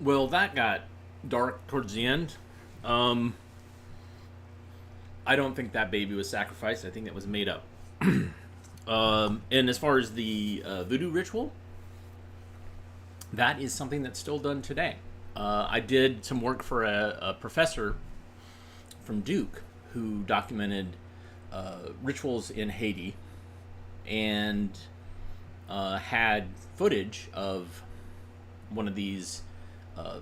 Well, that got dark towards the end. Um, I don't think that baby was sacrificed. I think it was made up. And as far as the voodoo ritual, that is something that's still done today. I did some work for a professor from Duke who documented rituals in Haiti and had footage of one of these uh,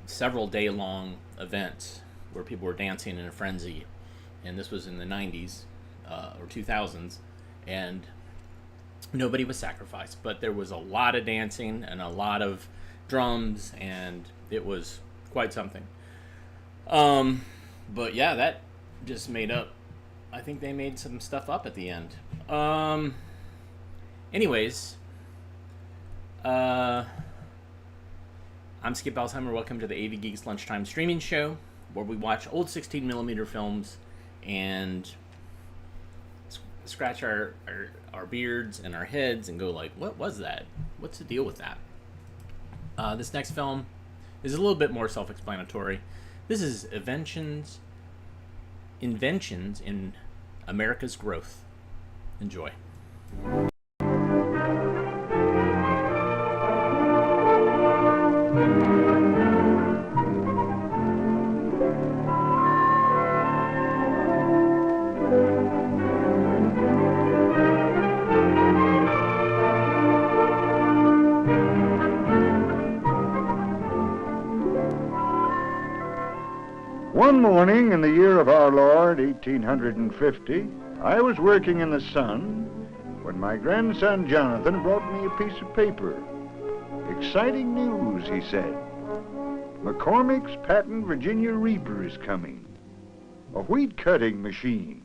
several day long events where people were dancing in a frenzy. And this was in the 90s or 2000s. And nobody was sacrificed, but there was a lot of dancing and a lot of drums, and it was quite something. Um, but yeah, that just made up. I think they made some stuff up at the end. Um, anyways, uh, I'm Skip Alzheimer. Welcome to the AV Geeks Lunchtime streaming show, where we watch old 16 millimeter films and scratch our beards and our heads and go like, what was that? What's the deal with that? This next film is a little bit more self-explanatory. This is Inventions in America's Growth. Enjoy. One morning in the year of our Lord, 1850, I was working in the sun when my grandson Jonathan brought me a piece of paper. Exciting news, he said. McCormick's patent Virginia Reaper is coming. A wheat cutting machine.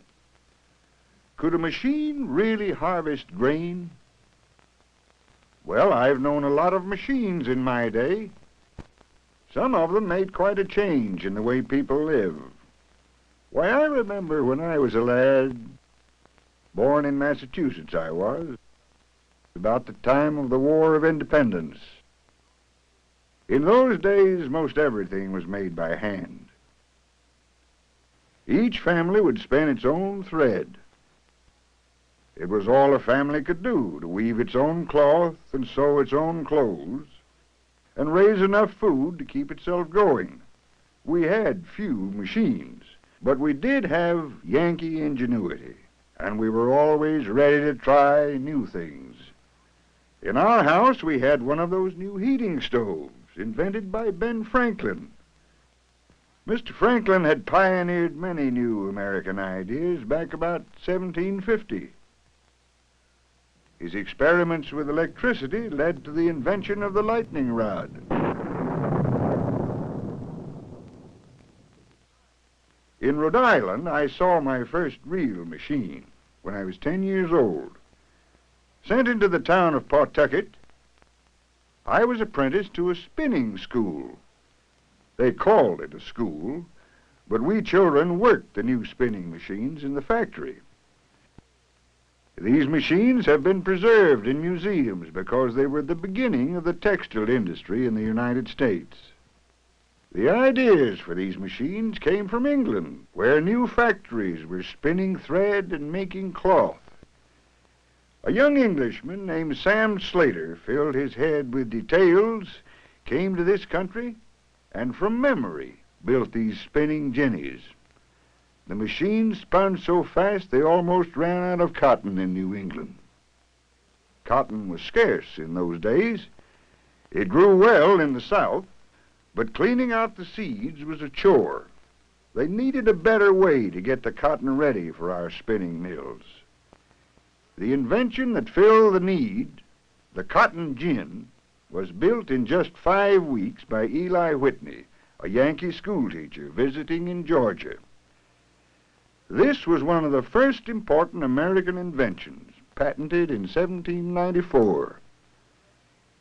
Could a machine really harvest grain? Well, I've known a lot of machines in my day. Some of them made quite a change in the way people live. Why, I remember when I was a lad, born in Massachusetts I was, about the time of the War of Independence. In those days, most everything was made by hand. Each family would spin its own thread. It was all a family could do, to weave its own cloth and sew its own clothes, and raise enough food to keep itself going. We had few machines, but we did have Yankee ingenuity, and we were always ready to try new things. In our house, we had one of those new heating stoves invented by Ben Franklin. Mr. Franklin had pioneered many new American ideas back about 1750. His experiments with electricity led to the invention of the lightning rod. In Rhode Island, I saw my first real machine when I was 10 years old. Sent into the town of Pawtucket, I was apprenticed to a spinning school. They called it a school, but we children worked the new spinning machines in the factory. These machines have been preserved in museums because they were the beginning of the textile industry in the United States. The ideas for these machines came from England, where new factories were spinning thread and making cloth. A young Englishman named Sam Slater filled his head with details, came to this country, and from memory built these spinning jennies. The machines spun so fast they almost ran out of cotton in New England. Cotton was scarce in those days. It grew well in the South, but cleaning out the seeds was a chore. They needed a better way to get the cotton ready for our spinning mills. The invention that filled the need, the cotton gin, was built in just 5 weeks by Eli Whitney, a Yankee schoolteacher visiting in Georgia. This was one of the first important American inventions, patented in 1794.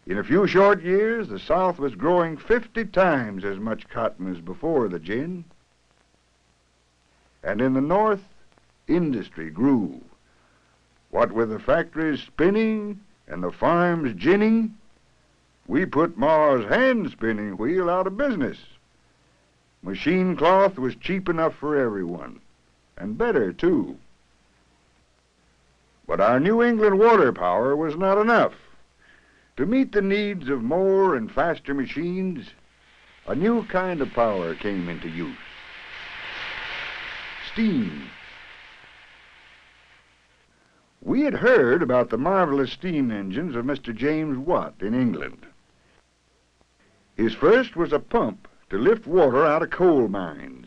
In a few short years, the South was growing 50 times as much cotton as before the gin. And in the North, industry grew. What with the factories spinning and the farms ginning, We put Ma's hand-spinning wheel out of business. Machine cloth was cheap enough for everyone, and better, too. But our New England water power was not enough. To meet the needs of more and faster machines, a new kind of power came into use. Steam. We had heard about the marvelous steam engines of Mr. James Watt in England. His first was a pump to lift water out of coal mines.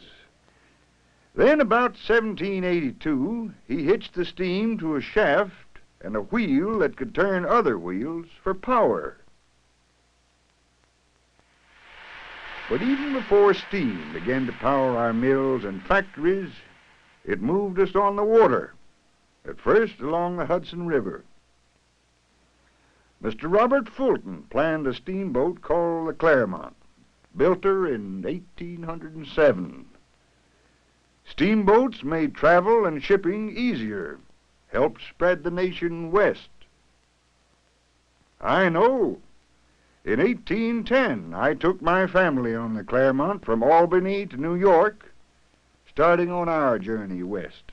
Then about 1782, he hitched the steam to a shaft and a wheel that could turn other wheels for power. But even before steam began to power our mills and factories, it moved us on the water, at first along the Hudson River. Mr. Robert Fulton planned a steamboat called the Claremont, built her in 1807. Steamboats made travel and shipping easier, helped spread the nation west. I know. In 1810, I took my family on the Claremont from Albany to New York, starting on our journey west.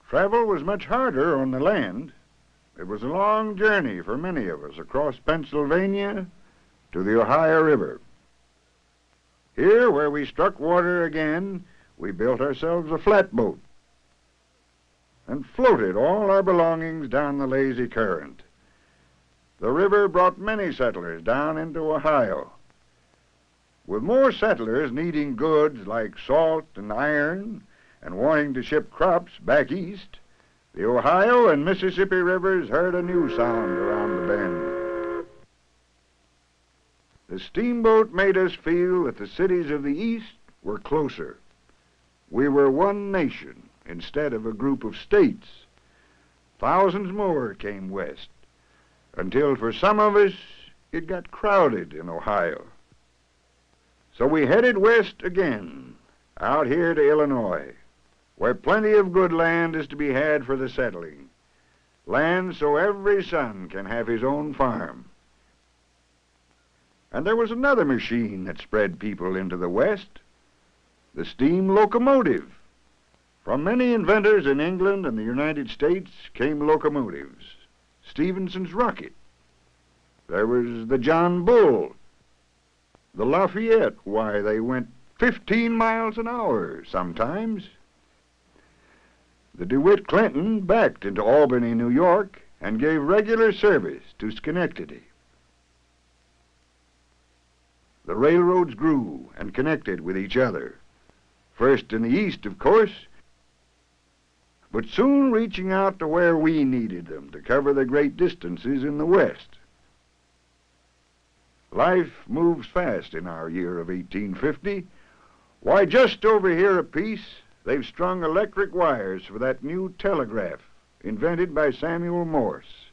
Travel was much harder on the land. It was a long journey for many of us across Pennsylvania to the Ohio River. Here, where we struck water again, we built ourselves a flatboat and floated all our belongings down the lazy current. The river brought many settlers down into Ohio. With more settlers needing goods like salt and iron and wanting to ship crops back east, the Ohio and Mississippi rivers heard a new sound around the bend. The steamboat made us feel that the cities of the east were closer. We were one nation instead of a group of states. Thousands more came west, until for some of us it got crowded in Ohio. So we headed west again, out here to Illinois, where plenty of good land is to be had for the settling. Land so every son can have his own farm. And there was another machine that spread people into the West, the steam locomotive. From many inventors in England and the United States came locomotives. Stephenson's rocket. There was the John Bull, the Lafayette. Why, they went 15 miles an hour sometimes. The DeWitt Clinton backed into Albany, New York, and gave regular service to Schenectady. The railroads grew and connected with each other, first in the east, of course, but soon reaching out to where we needed them to cover the great distances in the west. Life moves fast in our year of 1850. Why, just over here a piece, they've strung electric wires for that new telegraph invented by Samuel Morse.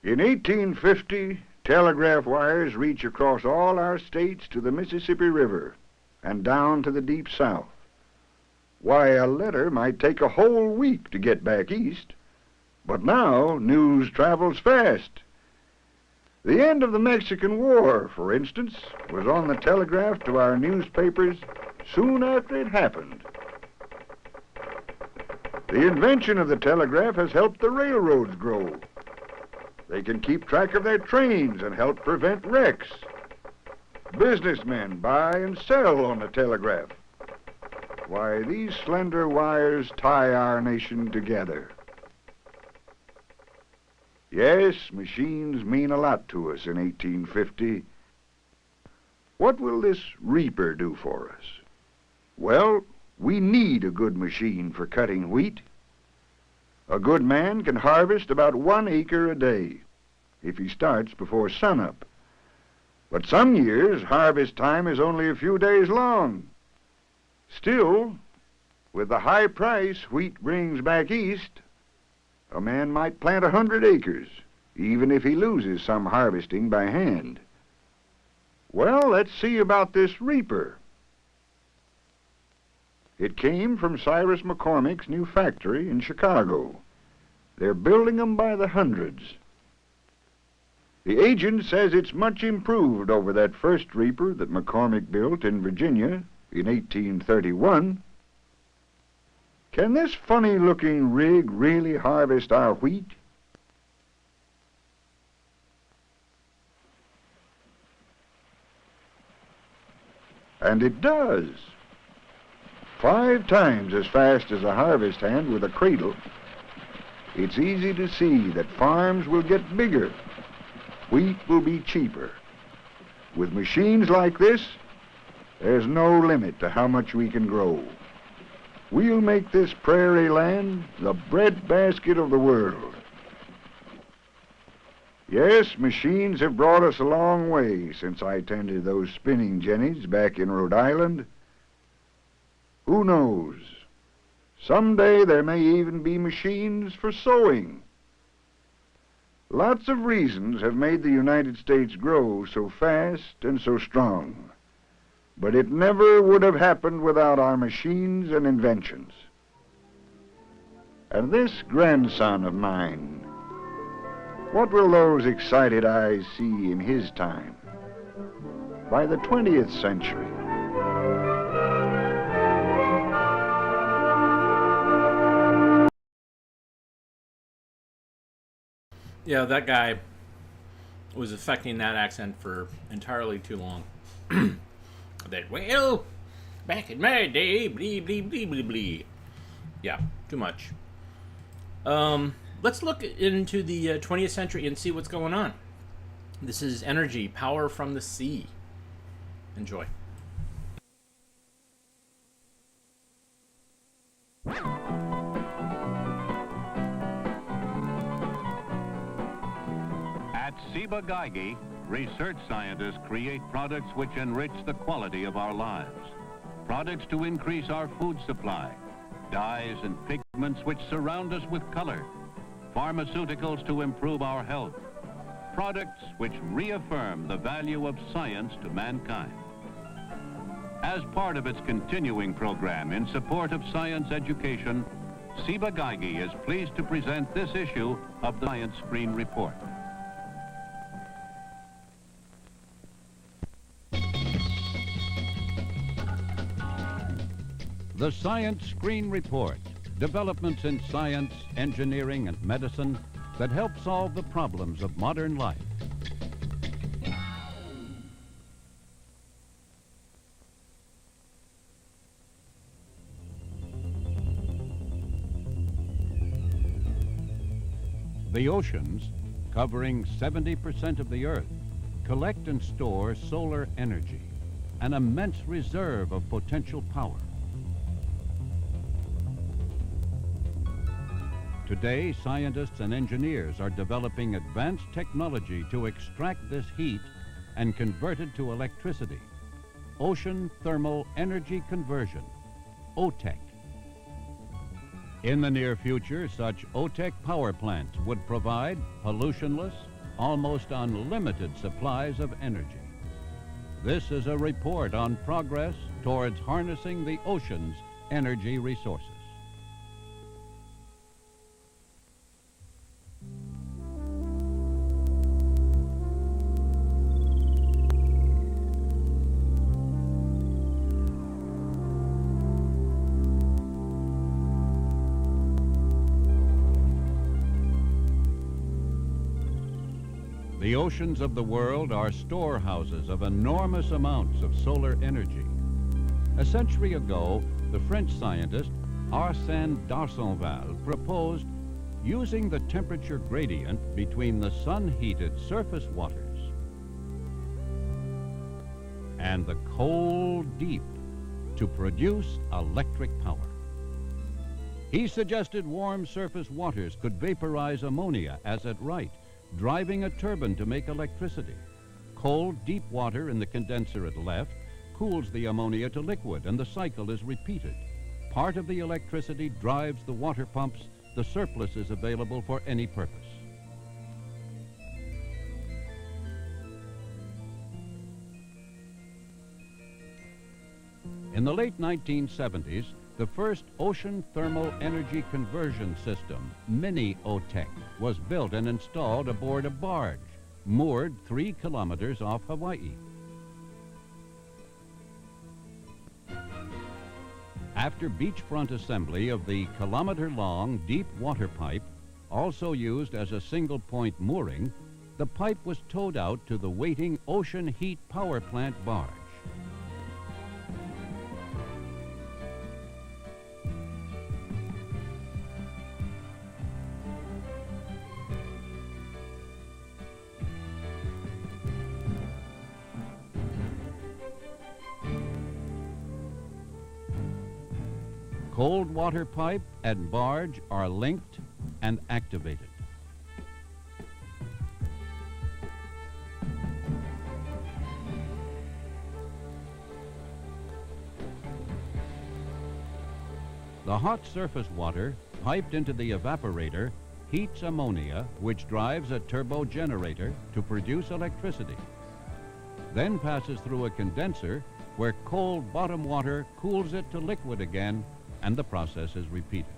In 1850, telegraph wires reach across all our states to the Mississippi River and down to the deep south. Why, a letter might take a whole week to get back east, but now news travels fast. The end of the Mexican War, for instance, was on the telegraph to our newspapers soon after it happened. The invention of the telegraph has helped the railroads grow. They can keep track of their trains and help prevent wrecks. Businessmen buy and sell on the telegraph. Why, these slender wires tie our nation together. Yes, machines mean a lot to us in 1850. What will this reaper do for us? Well, we need a good machine for cutting wheat. A good man can harvest about 1 acre a day if he starts before sunup. But some years, harvest time is only a few days long. Still, with the high price wheat brings back east, a man might plant 100 acres, even if he loses some harvesting by hand. Well, let's see about this reaper. It came from Cyrus McCormick's new factory in Chicago. They're building them by the hundreds. The agent says it's much improved over that first reaper that McCormick built in Virginia in 1831. Can this funny-looking rig really harvest our wheat? And it does. 5 times as fast as a harvest hand with a cradle. It's easy to see that farms will get bigger. Wheat will be cheaper. With machines like this, there's no limit to how much we can grow. We'll make this prairie land the breadbasket of the world. Yes, machines have brought us a long way since I tended those spinning jennies back in Rhode Island. Who knows? Someday there may even be machines for sewing. Lots of reasons have made the United States grow so fast and so strong. But it never would have happened without our machines and inventions. And this grandson of mine, what will those excited eyes see in his time? By the 20th century. Yeah, that guy was affecting that accent for entirely too long. That, well, back in my day, blee, blee, blee, blee, blee. Yeah, too much. Let's look into the 20th century and see what's going on. This is energy, power from the sea. Enjoy. At Ciba-Geigy, research scientists create products which enrich the quality of our lives. Products to increase our food supply, dyes and pigments which surround us with color, pharmaceuticals to improve our health, products which reaffirm the value of science to mankind. As part of its continuing program in support of science education, Ciba-Geigy is pleased to present this issue of the Science Screen Report. The Science Screen Report, developments in science, engineering, and medicine that help solve the problems of modern life. The oceans, covering 70% of the Earth, collect and store solar energy, an immense reserve of potential power. Today, scientists and engineers are developing advanced technology to extract this heat and convert it to electricity. Ocean Thermal Energy Conversion, OTEC. In the near future, such OTEC power plants would provide pollutionless, almost unlimited supplies of energy. This is a report on progress towards harnessing the ocean's energy resources. The oceans of the world are storehouses of enormous amounts of solar energy. A century ago, the French scientist Arsène d'Arsonval proposed using the temperature gradient between the sun-heated surface waters and the cold deep to produce electric power. He suggested warm surface waters could vaporize ammonia as at right, driving a turbine to make electricity. Cold, deep water in the condenser at left cools the ammonia to liquid, and the cycle is repeated. Part of the electricity drives the water pumps. The surplus is available for any purpose. In the late 1970s, the first ocean thermal energy conversion system, mini OTEC, was built and installed aboard a barge. moored 3 kilometers off Hawaii. After beachfront assembly of the kilometer-long deep water pipe, also used as a single-point mooring, the pipe was towed out to the waiting Ocean Heat Power Plant barge. Cold water pipe and barge are linked and activated. The hot surface water piped into the evaporator heats ammonia, which drives a turbo generator to produce electricity. Then passes through a condenser where cold bottom water cools it to liquid again, and the process is repeated.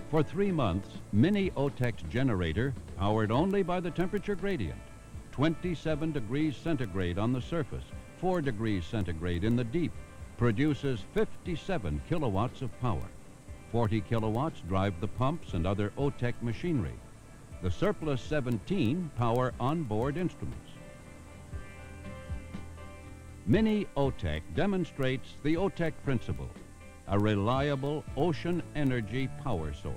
For 3 months, Mini Otech's generator, powered only by the temperature gradient, 27 degrees centigrade on the surface, 4 degrees centigrade in the deep, produces 57 kilowatts of power. 40 kilowatts drive the pumps and other Otech machinery. The surplus 17 power onboard instruments. Mini Otech demonstrates the Otech principle, a reliable ocean energy power source.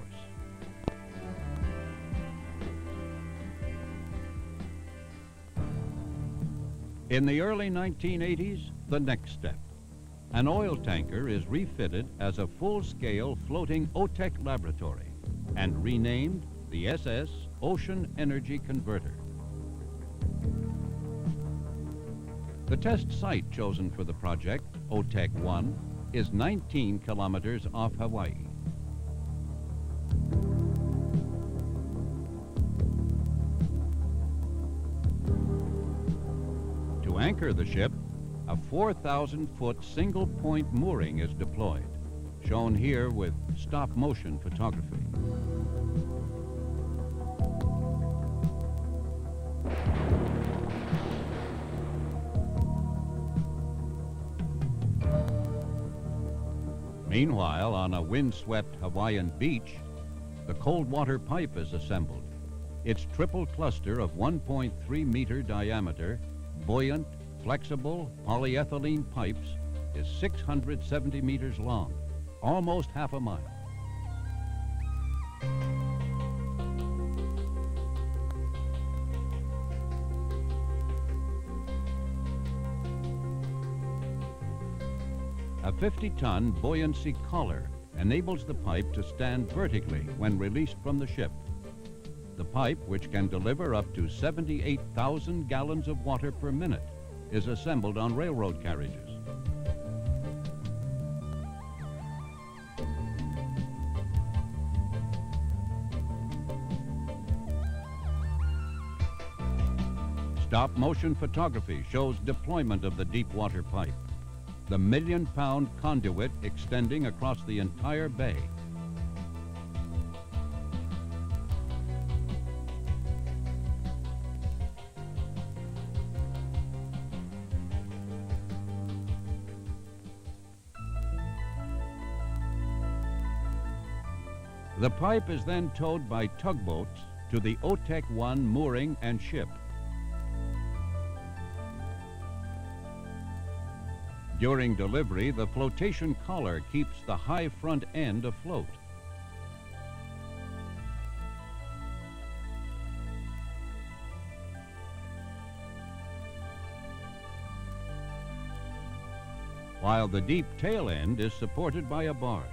In the early 1980s, the next step. An oil tanker is refitted as a full-scale floating Otech laboratory and renamed the SS Ocean Energy Converter. The test site chosen for the project, Otech 1, is 19 kilometers off Hawaii. To anchor the ship, a 4,000-foot single-point mooring is deployed, shown here with stop-motion photography. Meanwhile, on a windswept Hawaiian beach, the cold water pipe is assembled. Its triple cluster of 1.3-meter diameter, buoyant, flexible polyethylene pipes is 670 meters long, almost half a mile. A 50-ton buoyancy collar enables the pipe to stand vertically when released from the ship. The pipe, which can deliver up to 78,000 gallons of water per minute, is assembled on railroad carriages. Stop-motion photography shows deployment of the deep water pipe, the million-pound conduit extending across the entire bay. The pipe is then towed by tugboats to the Otech 1 mooring and ship. During delivery, the flotation collar keeps the high front end afloat. While the deep tail end is supported by a barge.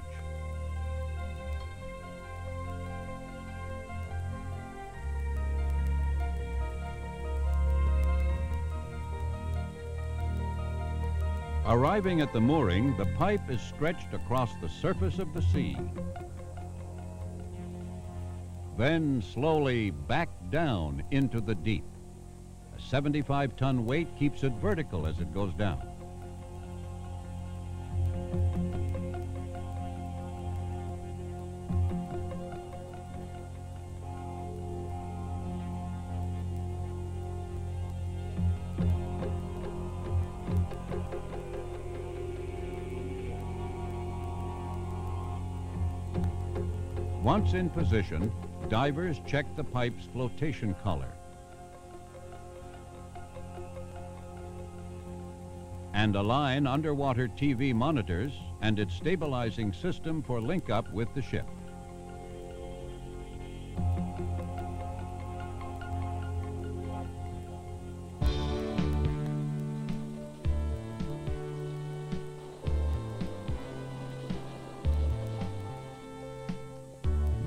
Arriving at the mooring, the pipe is stretched across the surface of the sea. Then slowly back down into the deep. A 75-ton weight keeps it vertical as it goes down. Once in position, divers check the pipe's flotation color. And align underwater TV monitors and its stabilizing system for link-up with the ship.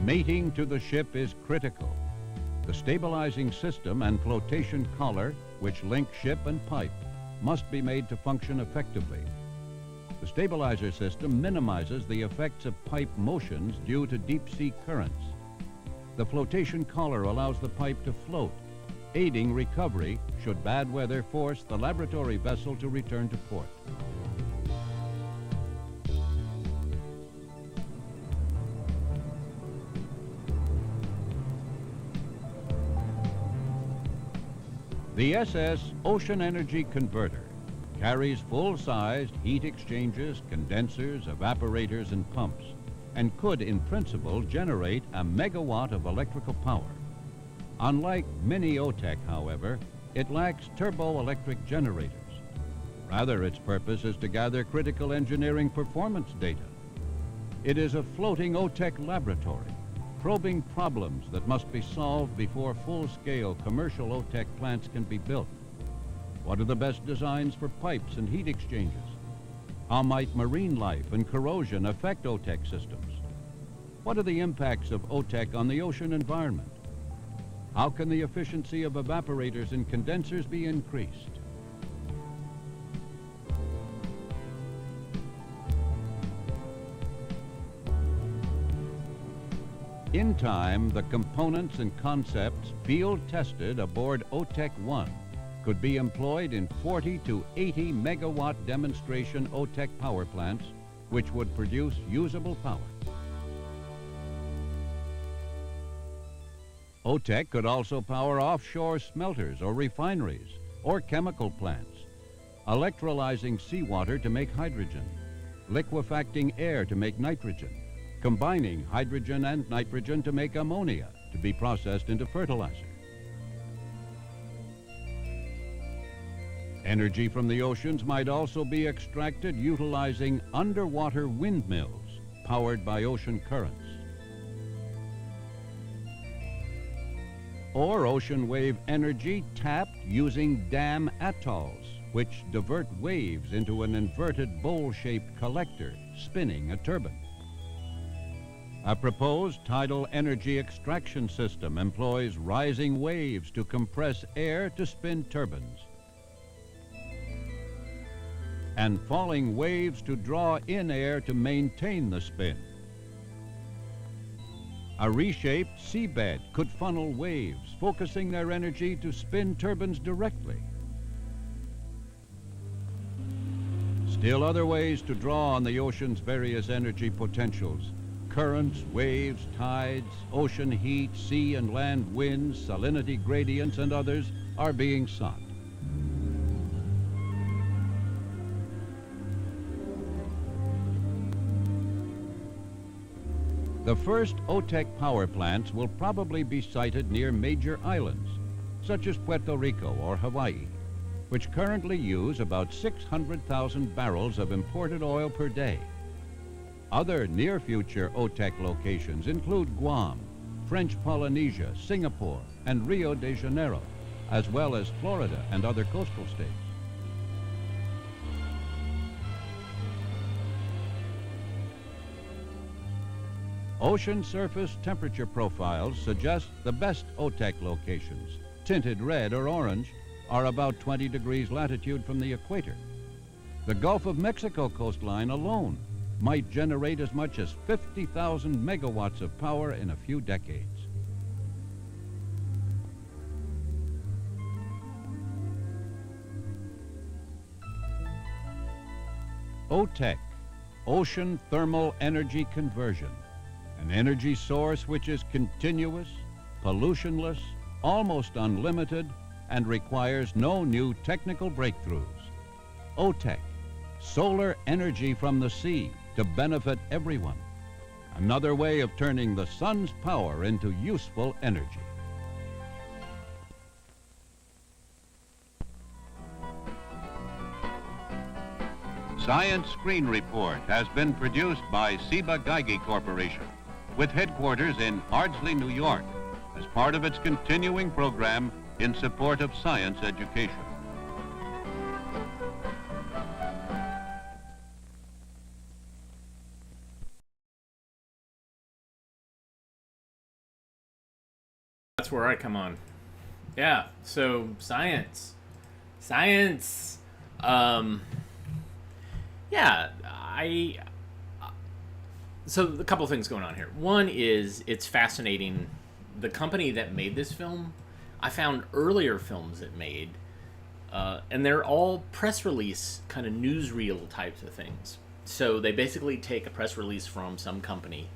Mating to the ship is critical. The stabilizing system and flotation collar, which link ship and pipe, must be made to function effectively. The stabilizer system minimizes the effects of pipe motions due to deep-sea currents. The flotation collar allows the pipe to float, aiding recovery should bad weather force the laboratory vessel to return to port. The SS Ocean Energy Converter carries full-sized heat exchangers, condensers, evaporators, and pumps, and could, in principle, generate a megawatt of electrical power. Unlike many OTEC, however, it lacks turboelectric generators. Rather, its purpose is to gather critical engineering performance data. It is a floating OTEC laboratory, probing problems that must be solved before full-scale commercial OTEC plants can be built. What are the best designs for pipes and heat exchangers? How might marine life and corrosion affect OTEC systems? What are the impacts of OTEC on the ocean environment? How can the efficiency of evaporators and condensers be increased? In time, the components and concepts field-tested aboard OTEC-1 could be employed in 40 to 80 megawatt demonstration OTEC power plants, which would produce usable power. OTEC could also power offshore smelters or refineries or chemical plants, electrolyzing seawater to make hydrogen, liquefacting air to make nitrogen, combining hydrogen and nitrogen to make ammonia to be processed into fertilizer. Energy from the oceans might also be extracted utilizing underwater windmills powered by ocean currents. Or ocean wave energy tapped using dam atolls, which divert waves into an inverted bowl-shaped collector, spinning a turbine. A proposed tidal energy extraction system employs rising waves to compress air to spin turbines, and falling waves to draw in air to maintain the spin. A reshaped seabed could funnel waves, focusing their energy to spin turbines directly. Still other ways to draw on the ocean's various energy potentials: currents, waves, tides, ocean heat, sea and land winds, salinity gradients, and others are being sought. The first OTEC power plants will probably be sited near major islands, such as Puerto Rico or Hawaii, which currently use about 600,000 barrels of imported oil per day. Other near-future OTEC locations include Guam, French Polynesia, Singapore, and Rio de Janeiro, as well as Florida and other coastal states. Ocean surface temperature profiles suggest the best OTEC locations, tinted red or orange, are about 20 degrees latitude from the equator. The Gulf of Mexico coastline alone might generate as much as 50,000 megawatts of power in a few decades. OTEC, Ocean Thermal Energy Conversion, an energy source which is continuous, pollutionless, almost unlimited, and requires no new technical breakthroughs. OTEC, solar energy from the sea to benefit everyone. another way of turning the sun's power into useful energy. Science Screen Report has been produced by Ciba Geigy Corporation with headquarters in Ardsley, New York, as part of its continuing program in support of science education. That's where I come on. Yeah, so science. Yeah, so a couple things going on here. One is it's fascinating. The company that made this film, I found earlier films it made, and they're all press release kind of newsreel types of things. So they basically take a press release from some company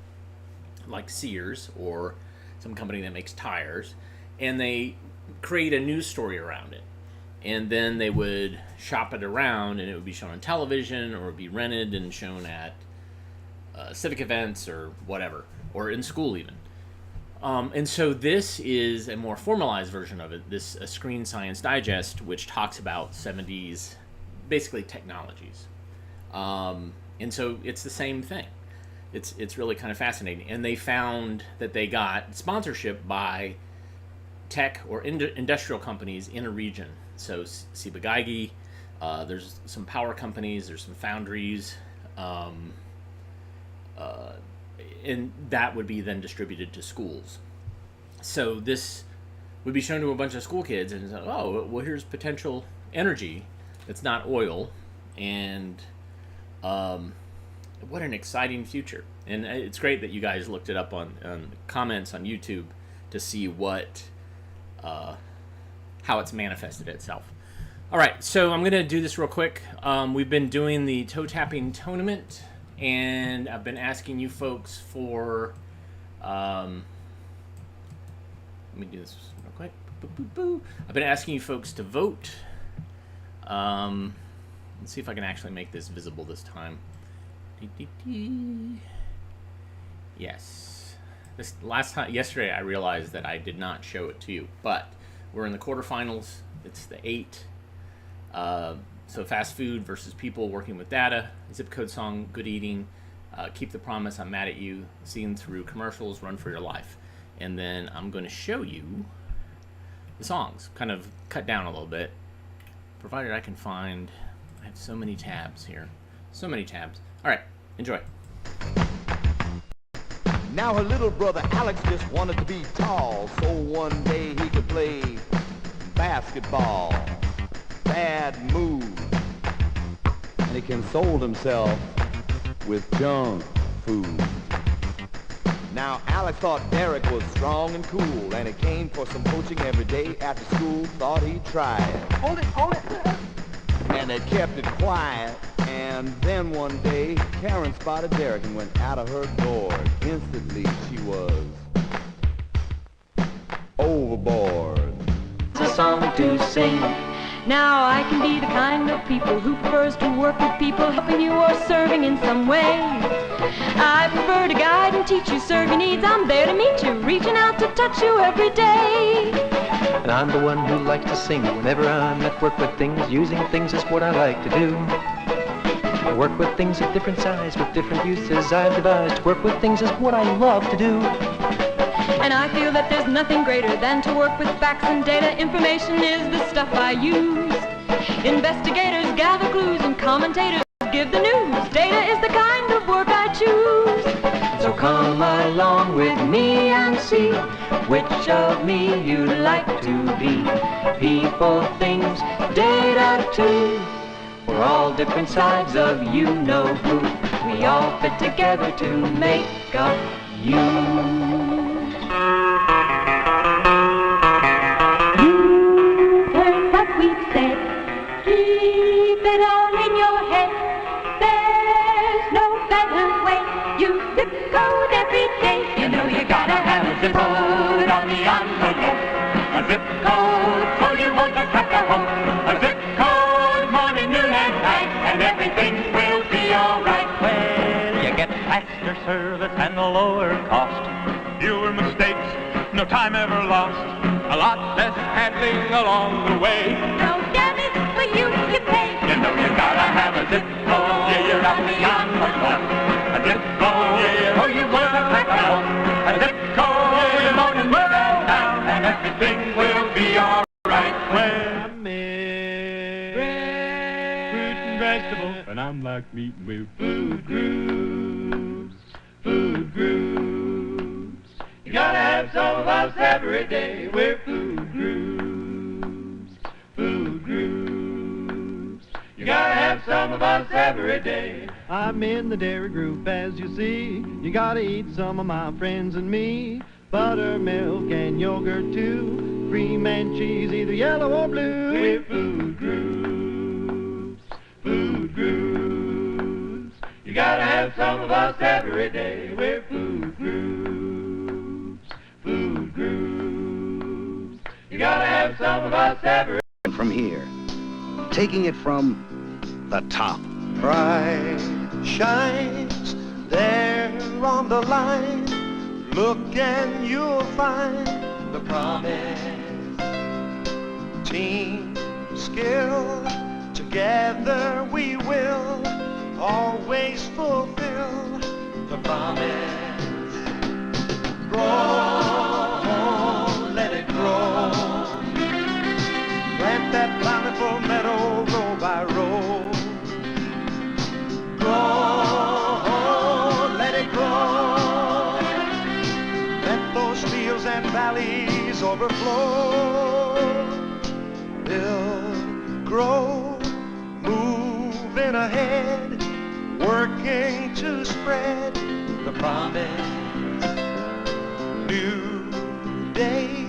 like Sears or some company that makes tires, and they create a news story around it. And then they would shop it around, and it would be shown on television, or it would be rented and shown at civic events or whatever, or in school even. And so this is a more formalized version of it, this Screen Science Digest, which talks about 70s, basically technologies. And so it's the same thing. It's really kind of fascinating. And they found that they got sponsorship by tech or industrial companies in a region. So Ciba Geigy, there's some power companies, there's some foundries, and that would be then distributed to schools. So this would be shown to a bunch of school kids, and oh, well, here's potential energy that's not oil, and what an exciting future. And it's great that you guys looked it up on comments on YouTube to see what how it's manifested itself. All right, so I'm going to do this real quick. We've been doing the toe tapping tournament, and I've been asking you folks for, let me do this real quick. I've been asking you folks to vote. Let's see if I can actually make this visible this time. Yes. Yesterday I realized that I did not show it to you, but we're in the quarterfinals. It's the 8. So fast food versus people working with data, zip code song, good eating, keep the promise, I'm mad at you, seen through commercials, run for your life. And then I'm going to show you the songs, kind of cut down a little bit, provided I can find, I have so many tabs here, so many tabs. All right, enjoy. Now her little brother Alex just wanted to be tall, so one day he could play basketball. Bad mood. And he consoled himself with junk food. Now Alex thought Derek was strong and cool, and he came for some coaching every day after school, thought he'd try it. Hold it. And they kept it quiet. And then one day, Karen spotted Derek and went out of her gourd. Instantly, she was overboard. It's a song to sing. Now I can be the kind of people who prefers to work with people, helping you or serving in some way. I prefer to guide and teach you, serve your needs. I'm there to meet you, reaching out to touch you every day. And I'm the one who likes to sing whenever I'm at work with things. Using things is what I like to do. I work with things of different size, with different uses I've devised. To work with things is what I love to do. And I feel that there's nothing greater than to work with facts and data. Information is the stuff I use. Investigators gather clues and commentators give the news. Data is the kind of work I choose. So come along with me and see which of me you like to be. People, things, data too. We're all different sides of you know who. We all fit together to make up you. You've heard what we've said. Keep it all in your head. There's no better way. You zip code every day. You know you gotta have a zip code on the envelope. A zip code so you won't just have to hope. A zip code morning, noon, and night, and everything will be alright. Well, you get faster service and a lower cost. Fewer mistakes, no time ever lost. A lot less handling along the way. No damage for you to pay. You know you gotta have a zip code. Yeah, you're out beyond the clock. A zip code, yeah, oh, you wanna pack a home. A zip code, yeah, you're morning will go down, and everything will be alright when I'm in fruit and vegetables, and I'm like meeting with food groups, food groups. You gotta have some of us every day. We're food groups, food groups. You gotta have some of us every day. I'm in the dairy group, as you see. You gotta eat some of my friends and me. Buttermilk and yogurt too. Cream and cheese, either yellow or blue. We're food groups, food groups. You gotta have some of us every day. We're food groups, food groups. You gotta have some of us every day. From here, taking it from the top. Bright shines there on the line. Look and you'll find the promise. Team skill, together we will always fulfill the promise. Grow, let it grow. Plant that bountiful meadow row by row. Grow, let it grow. Let those fields and valleys overflow. Build, grow, moving ahead, working to spread the promise. New day,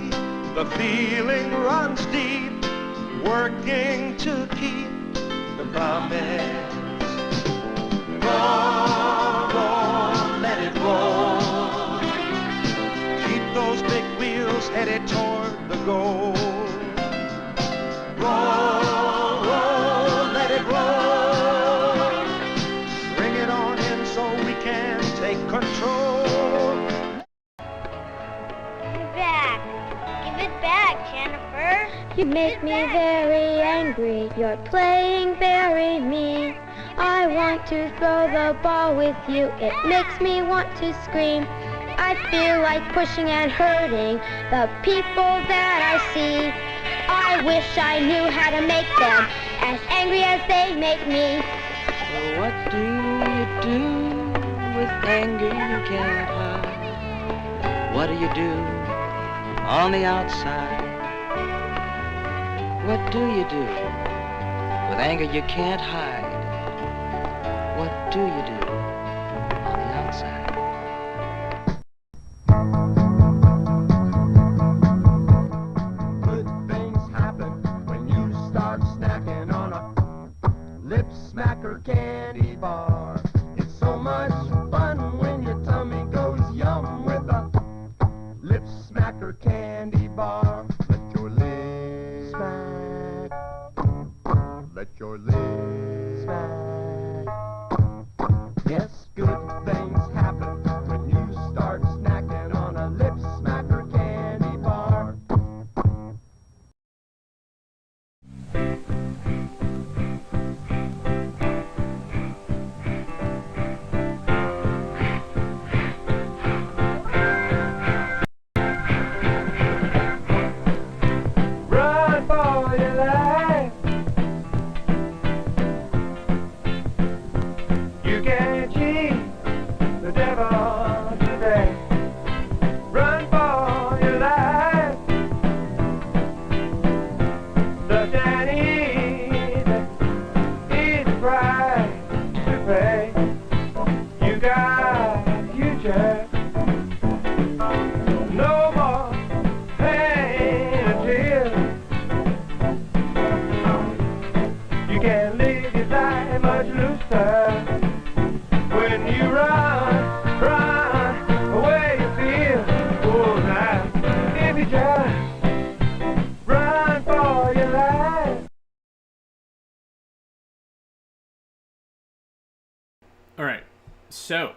the feeling runs deep, working to keep the promise. Roll, let it roll. Keep those big wheels headed toward the goal. Roll, let it roll. Bring it on in so we can take control. Give it back. Give it back, Jennifer. You make me very angry. You're playing very mean. I want to throw the ball with you. It makes me want to scream. I feel like pushing and hurting the people that I see. I wish I knew how to make them as angry as they make me. So what do you do with anger you can't hide? What do you do on the outside? What do you do with anger you can't hide? What do you do on the outside? Good things happen when you start snacking on a lip smacker candy bar. It's so much fun when your tummy goes yum with a lip smacker candy bar. Let your lips smack. Let your lips smack. Yes, good things happen when you start snacking on a lip smacker candy bar. Run for your life. You can't cheat the devil today. Run for your life. Such an easy price to pay. You got a future. No more pain and tears. You can live your life much looser when you run away you feel. Oh, now, if you just run for your life. All right. So,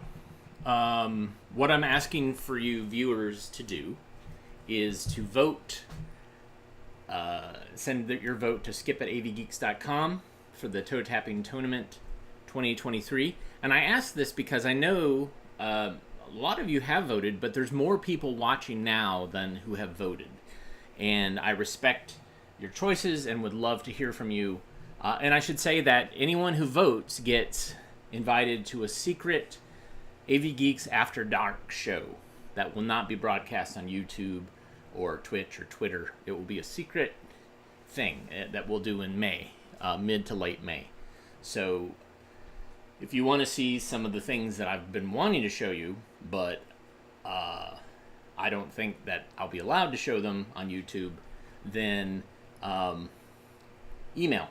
What I'm asking for you viewers to do is to vote. Send your vote to skip@avgeeks.com for the Toe Tapping Tournament 2023. And I ask this because I know a lot of you have voted, but there's more people watching now than who have voted. And I respect your choices and would love to hear from you. And I should say that anyone who votes gets invited to a secret AV Geeks After Dark show that will not be broadcast on YouTube or Twitch or Twitter. It will be a secret thing that we'll do in May, mid to late May. So if you want to see some of the things that I've been wanting to show you, but I don't think that I'll be allowed to show them on YouTube, then email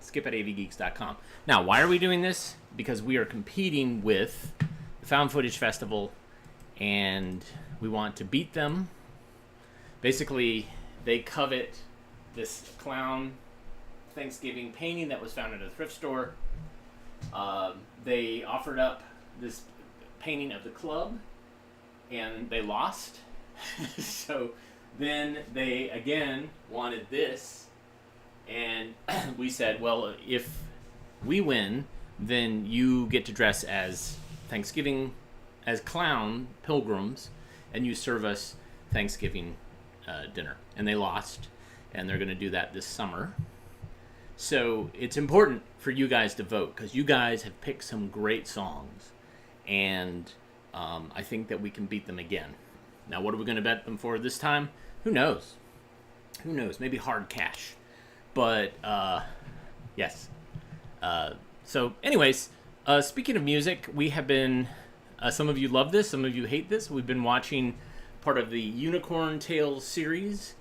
skip@avgeeks.com. Now, why are we doing this? Because we are competing with the Found Footage Festival, and we want to beat them. Basically, they covet this clown Thanksgiving painting that was found at a thrift store. They offered up this painting of the club, and they lost. So then they again wanted this, and we said, well, if we win, then you get to dress as Thanksgiving, as clown pilgrims, and you serve us Thanksgiving dinner. And they lost, and they're going to do that this summer. So it's important for you guys to vote, because you guys have picked some great songs, and I think that we can beat them again. Now, what are we going to bet them for this time? Who knows? Who knows? Maybe hard cash. But, yes. So, anyways, speaking of music, we have been, some of you love this, some of you hate this. We've been watching part of the Unicorn Tales series,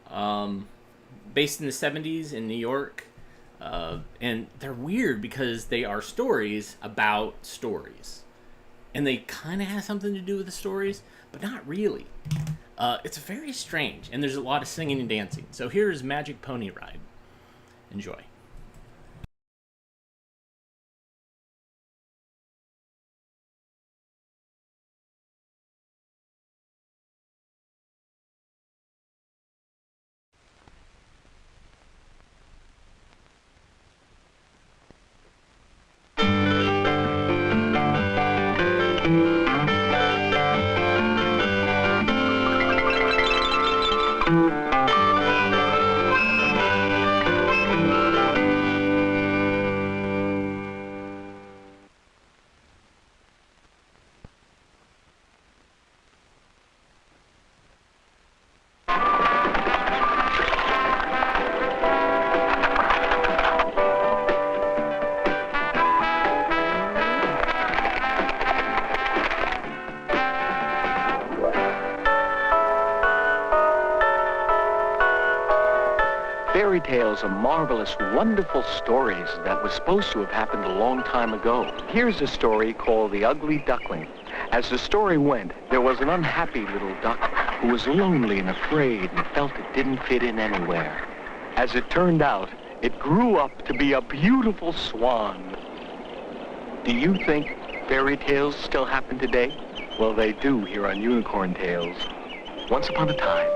based in the 70s in New York. And they're weird because they are stories about stories. And they kind of have something to do with the stories, but not really. It's very strange, and there's a lot of singing and dancing. So here's Magic Pony Ride. Enjoy. Fairy tales are marvelous, wonderful stories that were supposed to have happened a long time ago. Here's a story called The Ugly Duckling. As the story went, there was an unhappy little duck who was lonely and afraid and felt it didn't fit in anywhere. As it turned out, it grew up to be a beautiful swan. Do you think fairy tales still happen today? Well, they do here on Unicorn Tales. Once upon a time,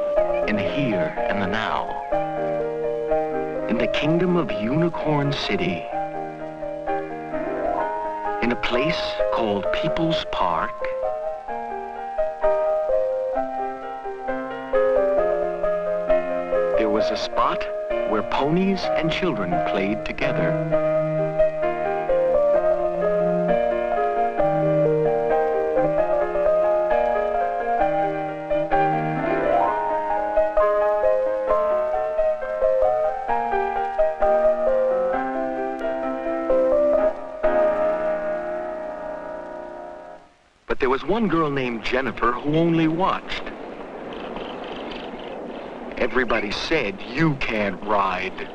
in the here and the now, in the kingdom of Unicorn City, in a place called People's Park, there was a spot where ponies and children played together. There was one girl named Jennifer who only watched. Everybody said you can't ride.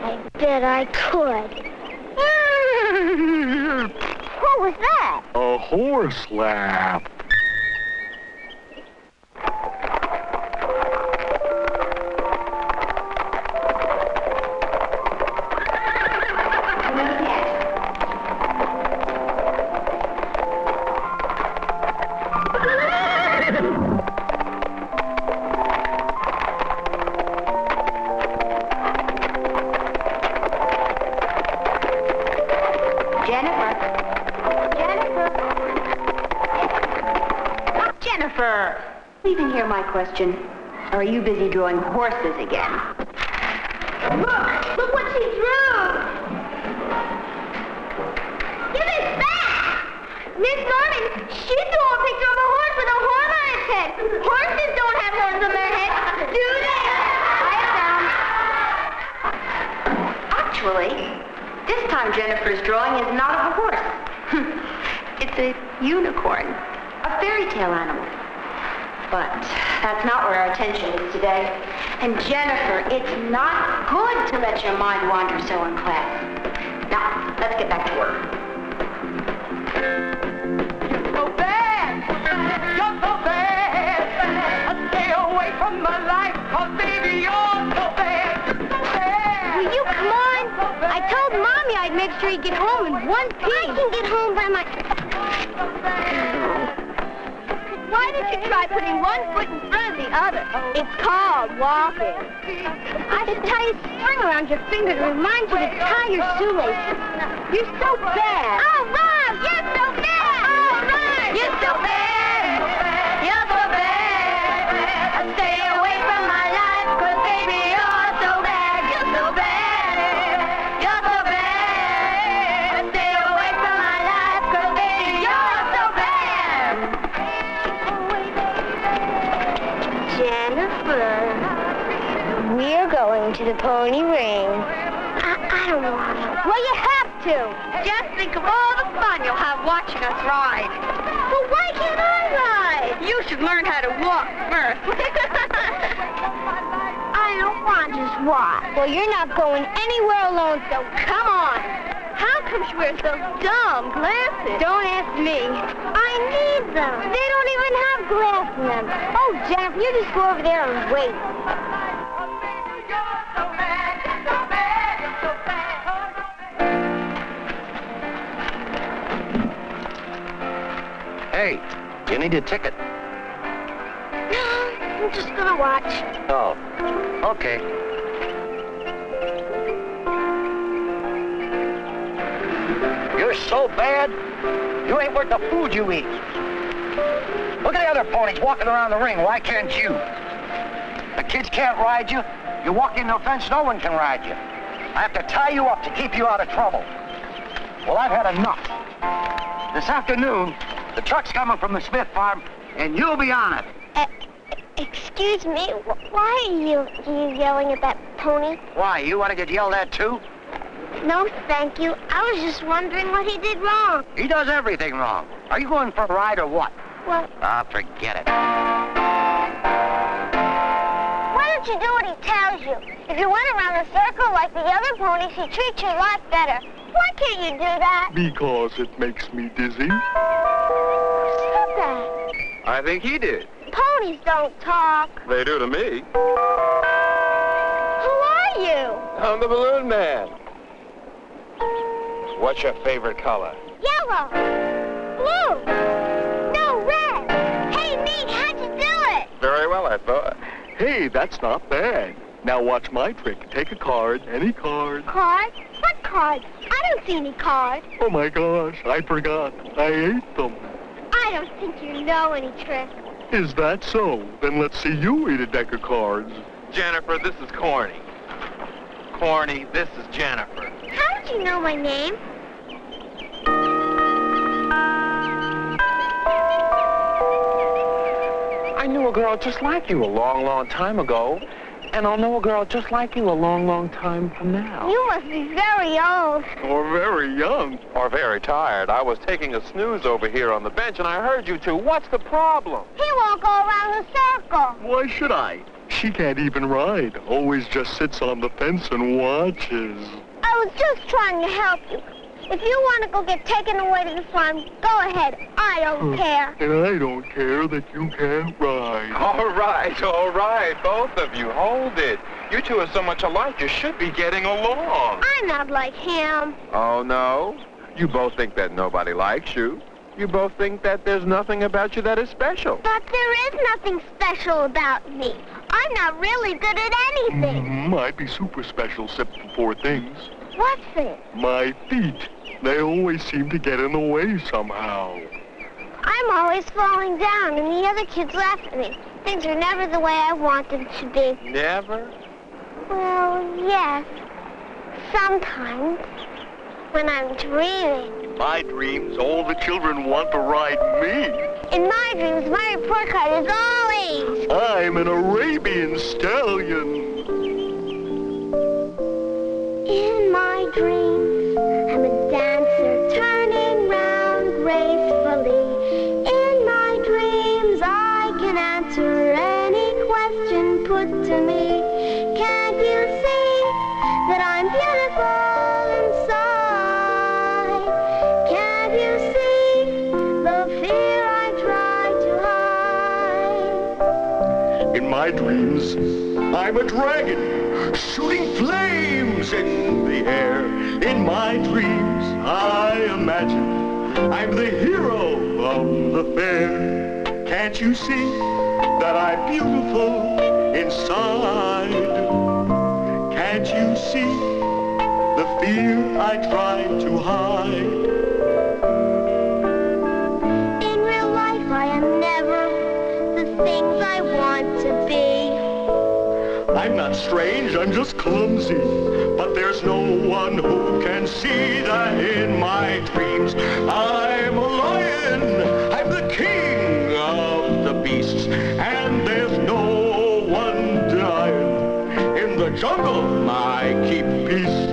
I bet I could. What was that? A horse laugh. Jennifer! Please hear my question. Are you busy drawing horses again? Look what she drew! Give it back! Miss Norman, she drew a picture of a horse with a horn on its head. Horses don't have horns on their heads, do they? Quiet down. Actually, this time Jennifer's drawing is not of a horse. It's a unicorn, a fairy tale animal. But that's not where our attention is today. And Jennifer, it's not good to let your mind wander so in class. Now, let's get back to work. You're so bad. You're so bad. Stay away from my life, 'cause baby, you're so bad. Will you come on? I told Mommy I'd make sure you get home in one piece. I can get home by my... Why did you try putting one foot in front of the other? It's called walking. I should tie a string around your finger to remind you to tie your shoelaces. You're so bad. Oh, Mom, you're so bad. Oh, Mom, you're so bad. You're so bad. Stay away from my life, 'cause baby, you're so bad. You're so bad. You're so bad. Stay away from my life, 'cause baby, you're so bad. Jennifer, we're going to the pony ring. I don't want to. Well, you have to. Just think of all the fun you'll have watching us ride. Well, why can't I ride? You should learn how to walk first. I don't want to just walk. Well, you're not going anywhere alone, so come on. How come she wears those dumb glasses? Don't ask me. I need them. They don't even have glass in them. Oh, Jennifer, you just go over there and wait. Hey, you need a ticket. No, I'm just gonna watch. Oh, okay. You're so bad, you ain't worth the food you eat. Look at the other ponies walking around the ring. Why can't you? The kids can't ride you. You walk into a fence, no one can ride you. I have to tie you up to keep you out of trouble. Well, I've had enough. This afternoon, the truck's coming from the Smith farm, and you'll be on it. Excuse me, why are you yelling at that pony? Why, you want to get yelled at too? No, thank you. I was just wondering what he did wrong. He does everything wrong. Are you going for a ride or what? What? Ah, forget it. Why don't you do what he tells you? If you went around the circle like the other ponies, he'd treat you a lot better. Why can't you do that? Because it makes me dizzy. Who said that? I think he did. Ponies don't talk. They do to me. Who are you? I'm the balloon man. What's your favorite color? Yellow. Blue. No, red. Hey, Nate, how'd you do it? Very well, I thought. Hey, that's not bad. Now watch my trick. Take a card, any card. Cards? What cards? I don't see any cards. Oh my gosh, I forgot. I ate them. I don't think you know any tricks. Is that so? Then let's see you eat a deck of cards. Jennifer, this is Corny. Corny, this is Jennifer. How did you know my name? I knew a girl just like you a long, long time ago. And I'll know a girl just like you a long, long time from now. You must be very old. Or very young. Or very tired. I was taking a snooze over here on the bench and I heard you two. What's the problem? He won't go around the circle. Why should I? She can't even ride. Always just sits on the fence and watches. I was just trying to help you. If you want to go get taken away to the farm, go ahead. I don't care. And I don't care that you can't ride. All right, both of you. Hold it. You two are so much alike, you should be getting along. I'm not like him. Oh, no? You both think that nobody likes you. You both think that there's nothing about you that is special. But there is nothing special about me. I'm not really good at anything. I'd be super special except for 4 things. What thing? My feet. They always seem to get in the way somehow. I I'm always falling down, and the other kids laugh at me. Things are never the way I want them to be. Never? Well, yes. Sometimes. When I'm dreaming. My dreams, all the children want to ride me. In my dreams, my report card is always... I'm an Arabian stallion. In my dreams, I'm a dancer turning round gracefully. In my dreams, I can answer any question put to me. Can't you see that I'm beautiful inside? Can't you see the fear I try to hide? In my dreams, I'm a dragon shooting flames in the air. In my dreams, I imagine I'm the hero of the fair. Can't you see that I'm beautiful inside? Can't you see the fear I try to hide? In real life, I am never the things I want to be. I'm not strange, I'm just clumsy. But there's no one who can see that in my dreams I'm a lion. I'm the king of the beasts. And there's no one denying. In the jungle, I keep peace.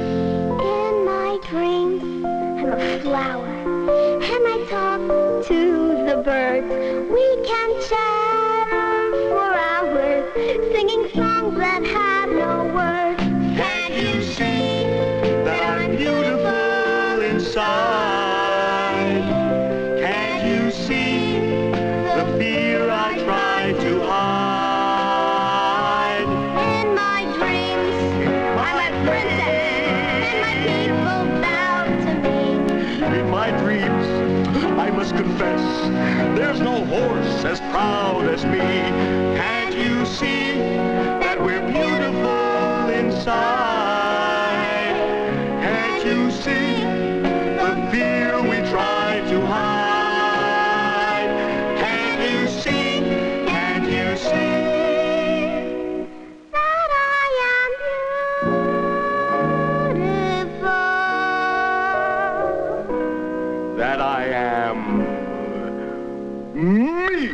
In my dreams, I'm a flower. And I talk to the birds. We can chatter for hours, singing songs that have no words. Can't you see that I'm beautiful inside? Can't you see the fear I try to hide? In my dreams, I'm a princess, and my people bow to me. In my dreams, I must confess, there's no horse as proud as me. Can't you see that we're beautiful inside? Can't you see the fear we try to hide? Can't you see? Can't you see? That I am beautiful. That I am me.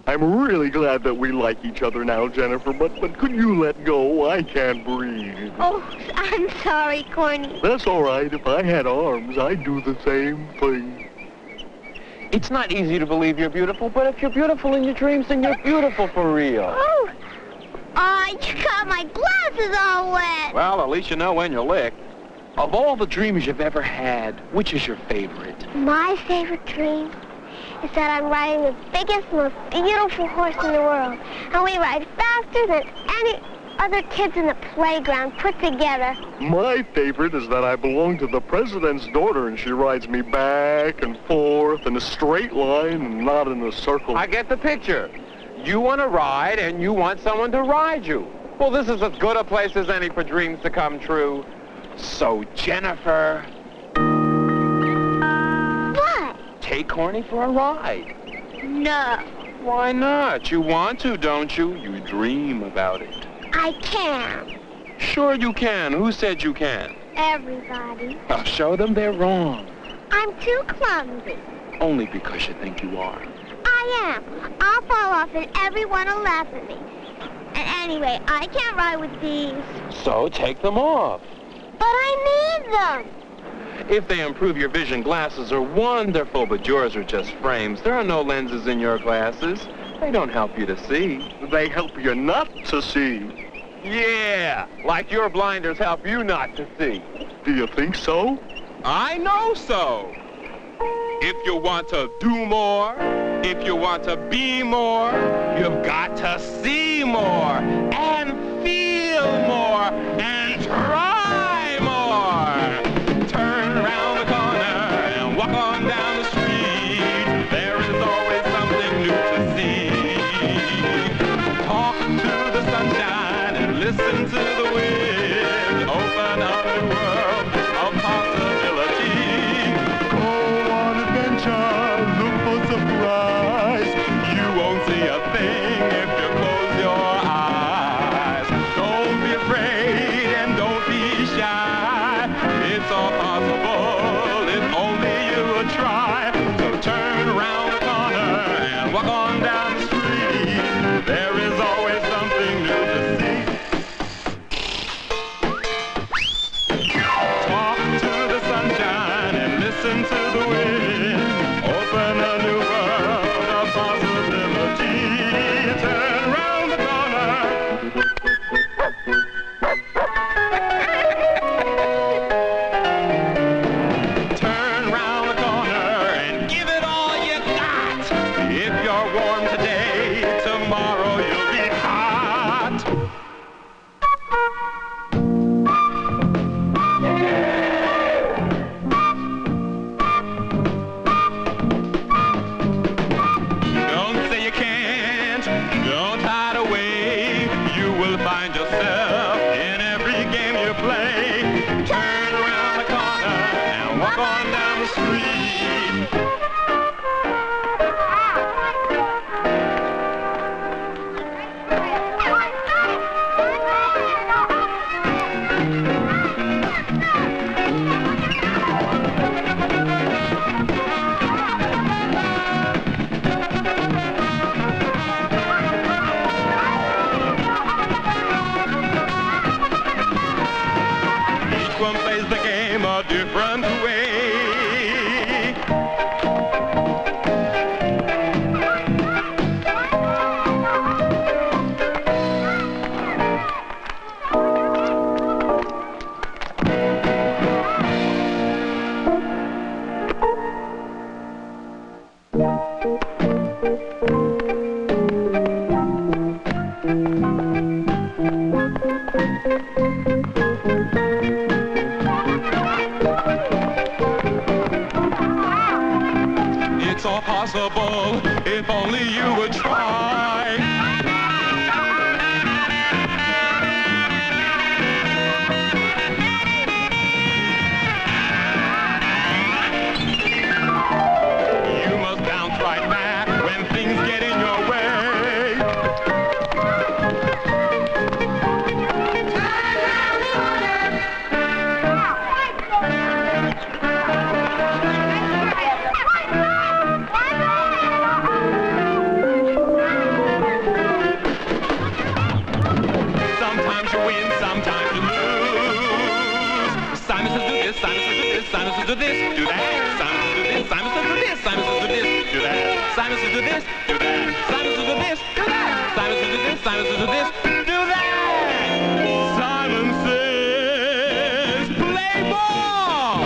I'm really glad that we like each other now, Jennifer, but could you let go? I can't breathe. Oh, I'm sorry, Corny. That's all right. If I had arms, I'd do the same thing. It's not easy to believe you're beautiful, but if you're beautiful in your dreams, then you're beautiful for real. Oh, you got my glasses all wet. Well, at least you know when you're licked. Of all the dreams you've ever had, which is your favorite? My favorite dream is that I'm riding the biggest, most beautiful horse in the world. And we ride faster than any other kids in the playground put together. My favorite is that I belong to the president's daughter and she rides me back and forth in a straight line and not in a circle. I get the picture. You want to ride and you want someone to ride you. Well, this is as good a place as any for dreams to come true. So, Jennifer... What? Take Corny for a ride. No. Why not? You want to, don't you? You dream about it. I can't. Sure you can. Who said you can? Everybody. I'll show them they're wrong. I'm too clumsy. Only because you think you are. I am. I'll fall off and everyone will laugh at me. And anyway, I can't ride with these. So take them off. But I need them. If they improve your vision, glasses are wonderful, but yours are just frames. There are no lenses in your glasses. They don't help you to see. They help you not to see. Yeah, like your blinders help you not to see. Do you think so? I know so. If you want to do more, if you want to be more, you've got to see more and feel more and try more. Turn around the corner and walk on down the street. There is always something new to see. listen to the wind, open up the world of possibility. Go on adventure, look for surprise. You won't see a thing if you close your eyes. Don't be afraid and don't be shy. It's all possible if only you would try. So turn around the corner and walk on down the street. There is always something new to see. Talk to the sunshine and listen to the wind. Open a new world of possibility. Turn around the corner. Turn round the corner and give it all you got. If you're warm today, tomorrow you'll be hot. Don't say you can't, don't hide away. You will find yourself in every game you play. Turn around the corner and walk on down the street. Each one plays the game a different way. It's all possible if only you would try. You must bounce right back when things get in your way. Sometimes you win, sometimes you lose. Simon says do this, Simon says do this, Simon says do this, do that. Simon says do this, Simon says do this, Simon says do this, do that. Simon says do this, do that. Simon says do this, do that. Simon says do this, Simon says do this, do that. Simon says play ball.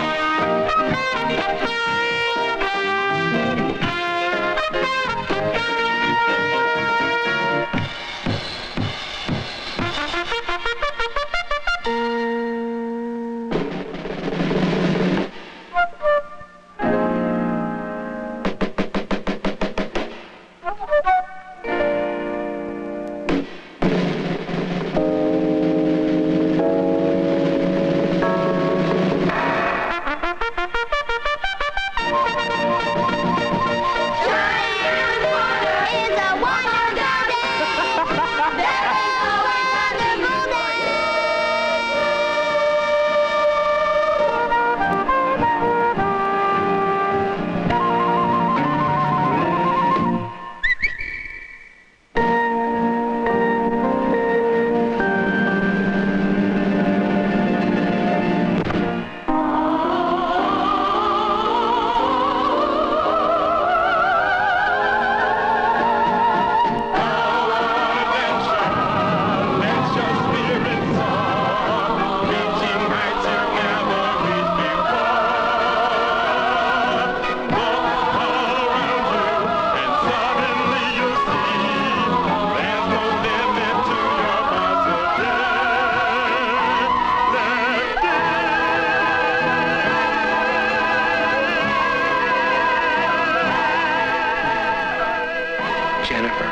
Jennifer,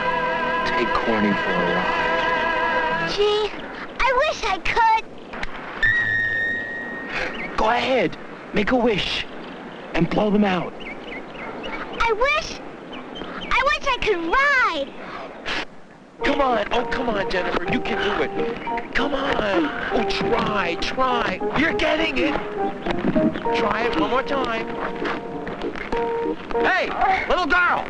take Corny for a ride. Gee, I wish I could. Go ahead, make a wish, and blow them out. I wish I could ride. Come on, oh, come on, Jennifer, you can do it. Come on. Oh, try. You're getting it. Try it one more time. Hey, little girl,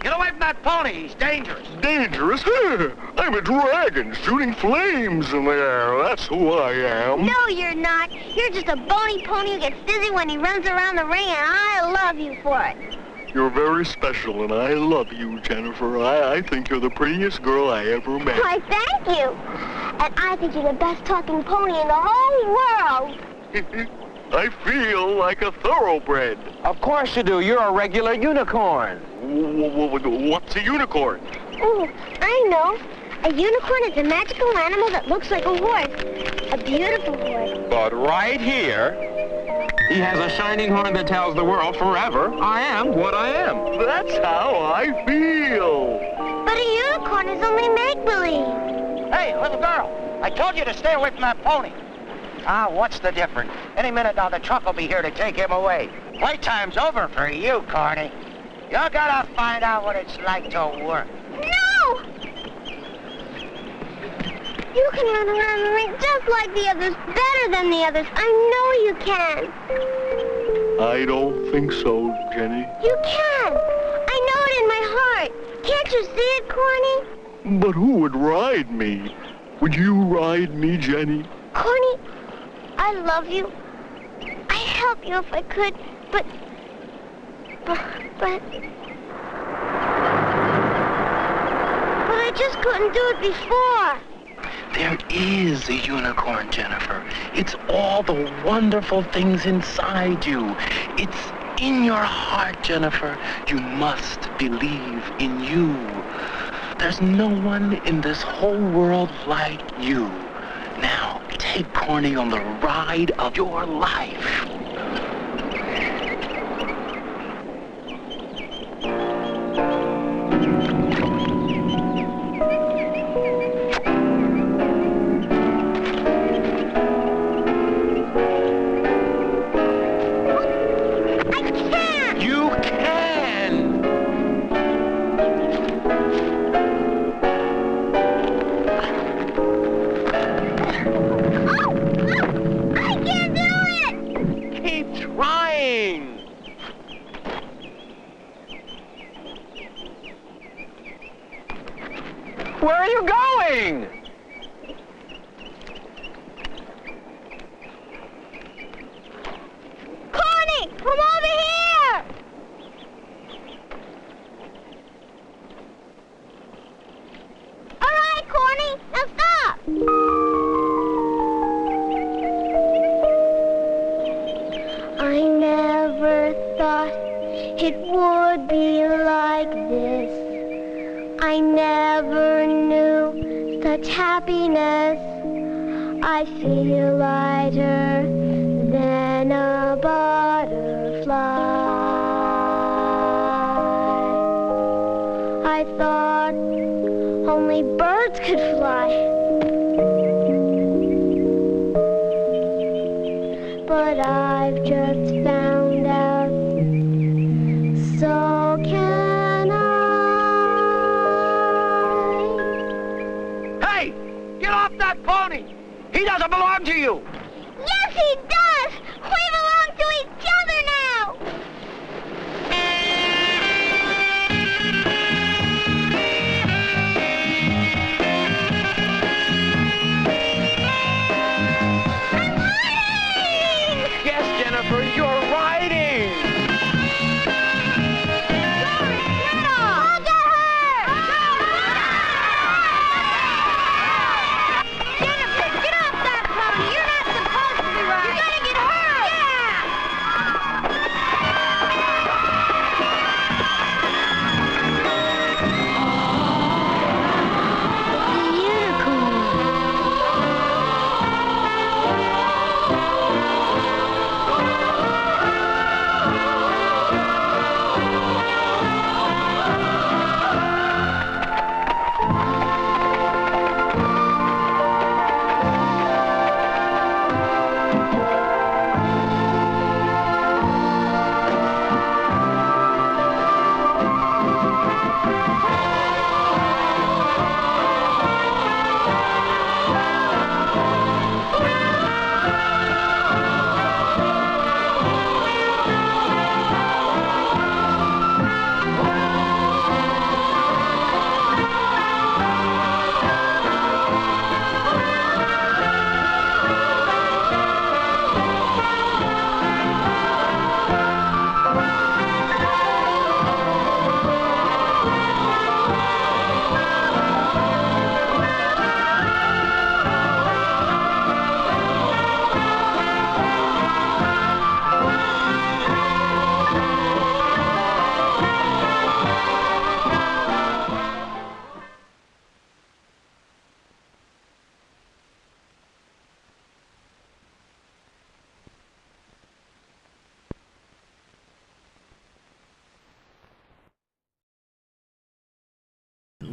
get away from that pony. He's dangerous. Dangerous? I'm a dragon shooting flames in the air. That's who I am. No, you're not. You're just a bony pony who gets dizzy when he runs around the ring, and I love you for it. You're very special, and I love you, Jennifer. I think you're the prettiest girl I ever met. Why, thank you. And I think you're the best talking pony in the whole world. I feel like a thoroughbred. Of course you do. You're a regular unicorn. What's a unicorn? Oh, I know. A unicorn is a magical animal that looks like a horse. A beautiful horse. But right here, he has a shining horn that tells the world forever, I am what I am. That's how I feel. But a unicorn is only make-believe. Hey, little girl, I told you to stay away from that pony. Ah, what's the difference? Any minute now, the truck will be here to take him away. Playtime's over for you, Corny. You gotta find out what it's like to work. No! You can run around the ring just like the others, better than the others. I know you can. I don't think so, Jenny. You can. I know it in my heart. Can't you see it, Corny? But who would ride me? Would you ride me, Jenny? Corny, I love you. I'd help you if I could, but I just couldn't do it before. There is a unicorn, Jennifer. It's all the wonderful things inside you. It's in your heart, Jennifer. You must believe in you. There's no one in this whole world like you. Now, take Corny on the ride of your life. Where are you going? Corny, come over here! All right, Corny, now stop! I never thought it would be like this. I never knew such happiness. I feel lighter than a butterfly. I thought only birds could fly. But I've just found out, so can I. Hey, get off that pony! He doesn't belong to you! Yes, he does! We belong to each other now! Yes, Jennifer, you're riding! Jennifer, get off that pony! You're not supposed to be riding! You gotta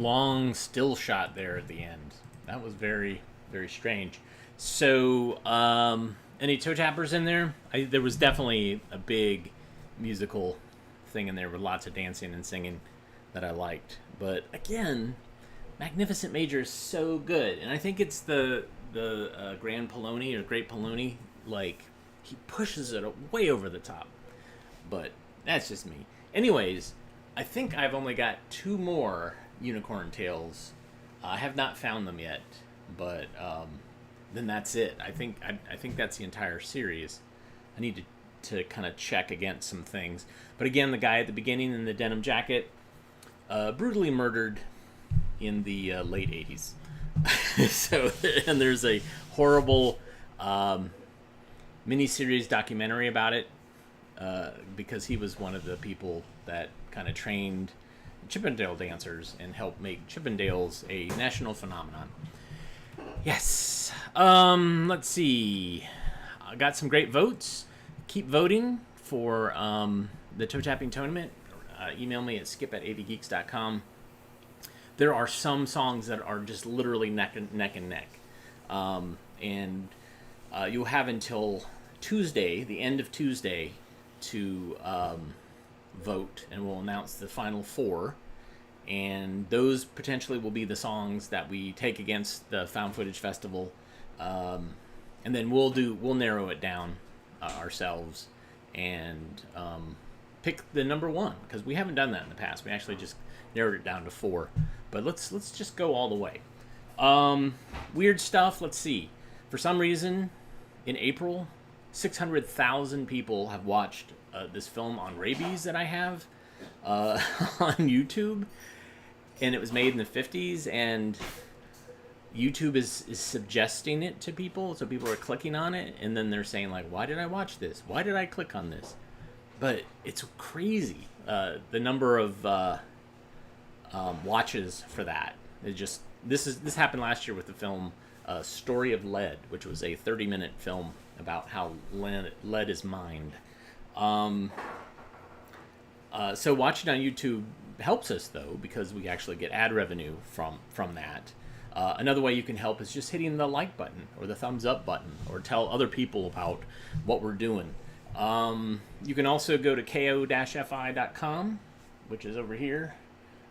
long still shot there at the end. That was very, very strange. So, any toe tappers in there? There was definitely a big musical thing in there with lots of dancing and singing that I liked. But again, Magnificent Major is so good, and I think it's the Grand Poloni or Great Poloni. Like, he pushes it way over the top. But that's just me. Anyways, I think I've only got 2 more Unicorn Tales. I have not found them yet, but then that's it. I think that's the entire series. I need to kind of check against some things. But again, the guy at the beginning in the denim jacket, brutally murdered in the late 80s. So, and there's a horrible miniseries documentary about it, because he was one of the people that kind of trained Chippendale dancers and helped make Chippendales a national phenomenon. Yes. Let's see. I got some great votes. Keep voting for the toe tapping tournament. Email me at skip@avgeeks.com. There are some songs that are just literally neck and neck. And you'll have until Tuesday, the end of Tuesday, to vote, and we'll announce the final 4. And those potentially will be the songs that we take against the Found Footage Festival. And then we'll narrow it down ourselves and pick the number 1, because we haven't done that in the past. We actually just narrowed it down to 4. But let's just go all the way. Weird stuff. Let's see. For some reason, in April, 600,000 people have watched this film on rabies that I have on YouTube, and it was made in the 50s, and YouTube is suggesting it to people, so people are clicking on it, and then they're saying, like, why did I watch this? Why did I click on this? But it's crazy, the number of watches for that. This happened last year with the film Story of Lead, which was a 30-minute film about how lead is mined. So watching on YouTube helps us, though, because we actually get ad revenue from that. Another way you can help is just hitting the like button or the thumbs up button, or tell other people about what we're doing. You can also go to ko-fi.com, which is over here,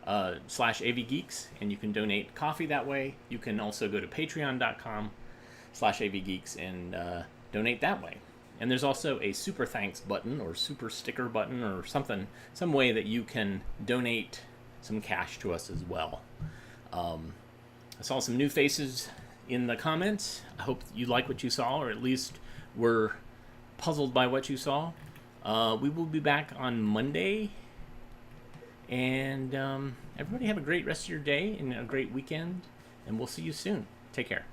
/avgeeks, and you can donate coffee that way. You can also go to patreon.com/avgeeks and donate that way. And there's also a super thanks button or super sticker button or something, some way that you can donate some cash to us as well. I saw some new faces in the comments. I hope you like what you saw, or at least were puzzled by what you saw. We will be back on Monday. And everybody have a great rest of your day and a great weekend. And we'll see you soon. Take care.